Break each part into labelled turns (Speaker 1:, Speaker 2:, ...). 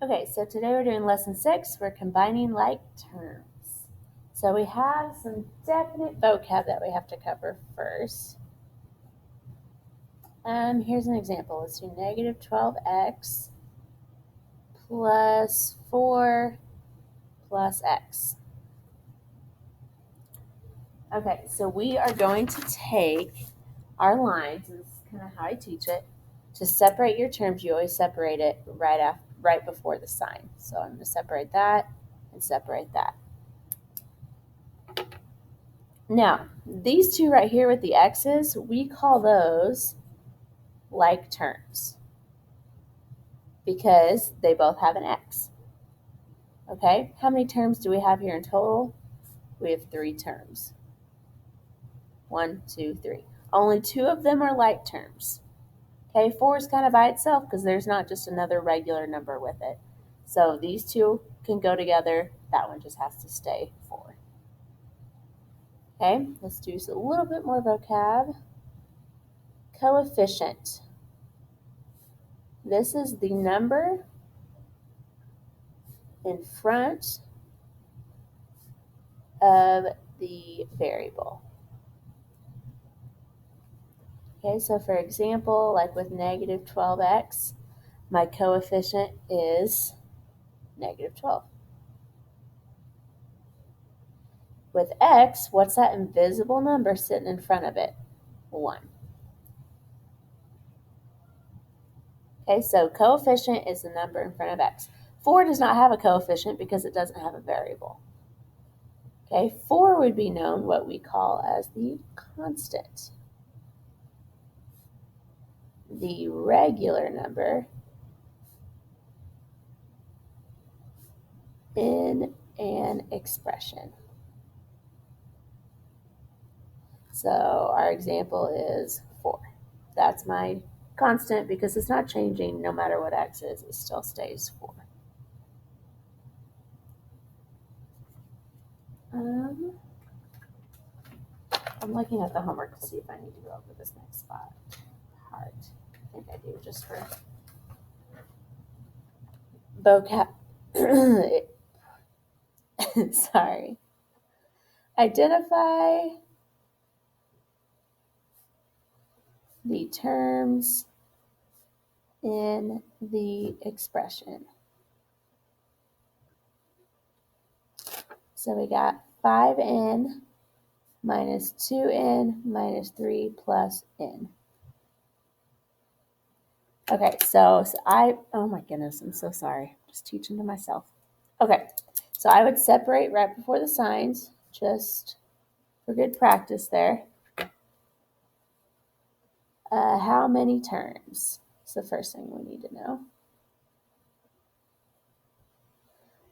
Speaker 1: Okay, so today we're doing lesson 6. We're combining like terms. So we have some definite vocab that we have to cover first. Here's an example. Let's do negative 12x plus 4 plus x. Okay, so we are going to take our lines, and this is kind of how I teach it. To separate your terms, you always separate it right before the sign. So I'm going to separate that and separate that. Now, these two right here with the x's, we call those like terms because they both have an x. Okay, how many terms do we have here in total? We have 3 terms. 1, 2, 3. Only 2 of them are like terms. Okay, 4 is kind of by itself because there's not just another regular number with it. So these two can go together. That one just has to stay 4. Okay, let's do a little bit more vocab. Coefficient. This is the number in front of the variable. Okay, so for example, like with negative 12x, my coefficient is negative 12. With x, what's that invisible number sitting in front of it? 1. Okay, so coefficient is the number in front of x. 4 does not have a coefficient because it doesn't have a variable. Okay, 4 would be known what we call as the constant. The regular number in an expression. So our example is 4. That's my constant because it's not changing no matter what x is. It still stays 4. I'm looking at the homework to see if I need to go over this next part. I think I do just for vocab. Sorry. Identify the terms in the expression. So we got 5n minus 2n minus 3 plus n. Okay, so oh my goodness, I'm so sorry. I'm just teaching to myself. Okay, so I would separate right before the signs, just for good practice there. How many terms? It's the first thing we need to know.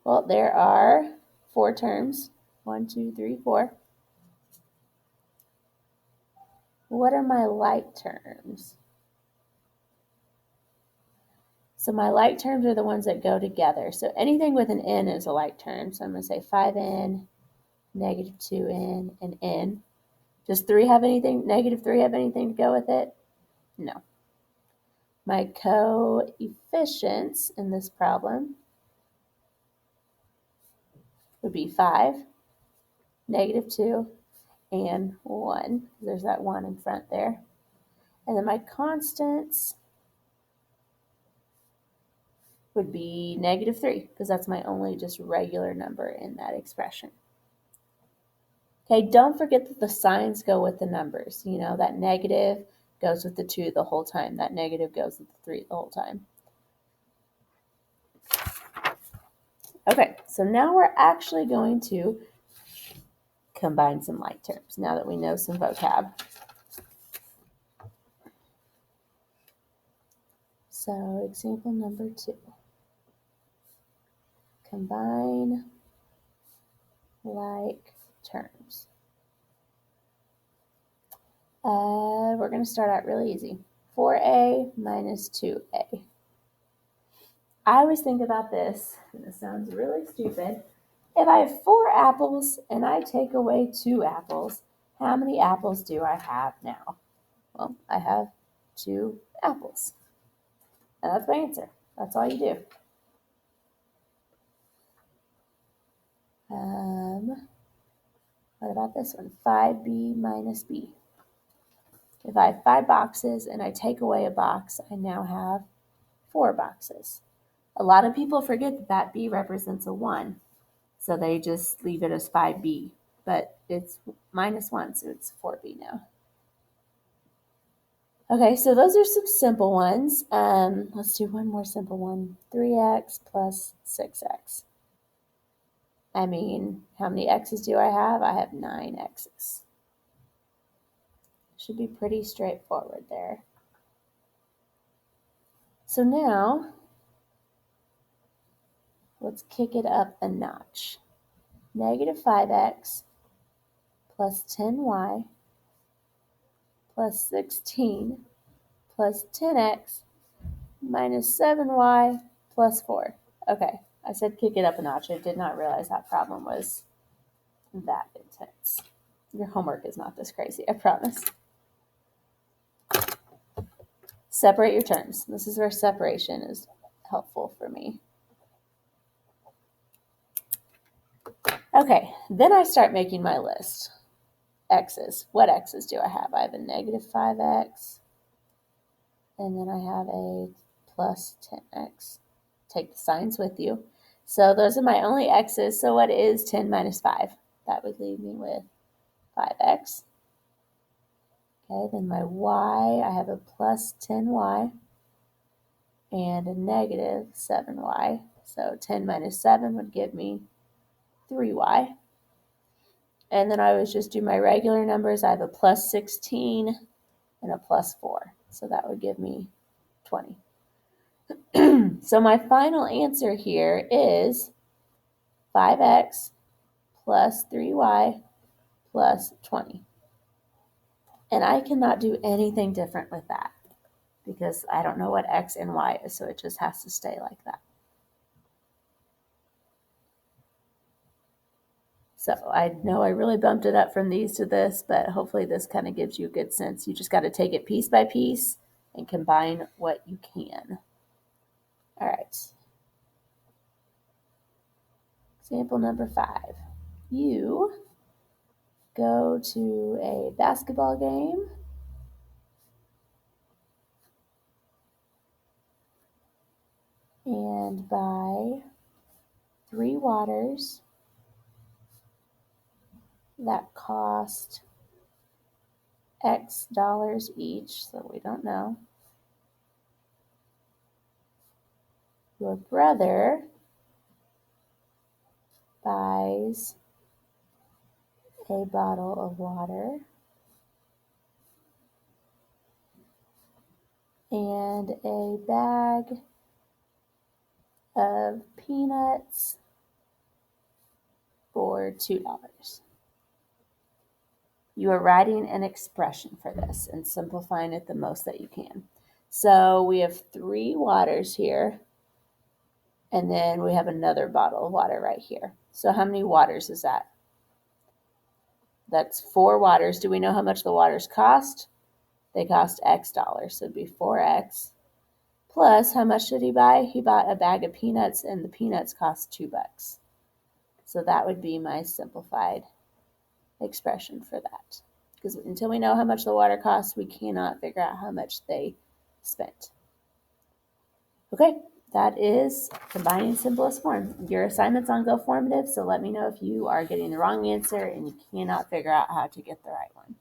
Speaker 1: Well, there are 4 terms. 1, 2, 3, 4. What are my like terms? So my like terms are the ones that go together. So anything with an n is a like term. So I'm going to say 5n, negative 2n, and n. Does 3 have anything, negative 3 have anything to go with it? No. My coefficients in this problem would be 5, negative 2, and 1. There's that 1 in front there. And then my constants would be negative 3 because that's my only just regular number in that expression. Okay, don't forget that the signs go with the numbers. You know, that negative goes with the 2 the whole time. That negative goes with the 3 the whole time. Okay, so now we're actually going to combine some like terms now that we know some vocab. So example number 2. Combine like terms. We're going to start out really easy. 4a minus 2a. I always think about this, and this sounds really stupid. If I have 4 apples and I take away 2 apples, how many apples do I have now? Well, I have 2 apples. And that's my answer. That's all you do. What about this one? 5b minus b. If I have 5 boxes and I take away a box, I now have 4 boxes. A lot of people forget that that b represents a 1, so they just leave it as 5b, but it's minus 1, so it's 4b now. Okay, so those are some simple ones. Let's do one more simple one. 3x plus 6x. I mean, how many x's do I have? I have 9 x's. Should be pretty straightforward there. So now, let's kick it up a notch. Negative 5x plus 10y plus 16 plus 10x minus 7y plus 4. Okay, I said kick it up a notch. I did not realize that problem was that intense. Your homework is not this crazy, I promise. Separate your terms. This is where separation is helpful for me. Okay, then I start making my list. X's. What x's do I have? I have a negative 5x, and then I have a plus 10x. Take the signs with you. So those are my only x's. So what is 10 minus 5? That would leave me with 5x. Okay, then my y, I have a plus 10y and a negative 7y. So 10 minus 7 would give me 3y. And then I would just do my regular numbers. I have a plus 16 and a plus 4. So that would give me 20. So my final answer here is 5x plus 3y plus 20. And I cannot do anything different with that because I don't know what x and y is, so it just has to stay like that. So I know I really bumped it up from these to this, but hopefully this kind of gives you a good sense. You just got to take it piece by piece and combine what you can. All right. Example number 5. You go to a basketball game and buy 3 waters that cost X dollars each, so we don't know. Your brother buys a bottle of water and a bag of peanuts for $2. You are writing an expression for this and simplifying it the most that you can. So we have 3 waters here, and then we have another bottle of water right here. So how many waters is that? That's 4 waters. Do we know how much the waters cost? They cost X dollars, so it'd be 4X. Plus, how much did he buy? He bought a bag of peanuts, and the peanuts cost $2. So that would be my simplified expression for that. Because until we know how much the water costs, we cannot figure out how much they spent. Okay, that is combining simplest form. Your assignment's on GoFormative, so let me know if you are getting the wrong answer and you cannot figure out how to get the right one.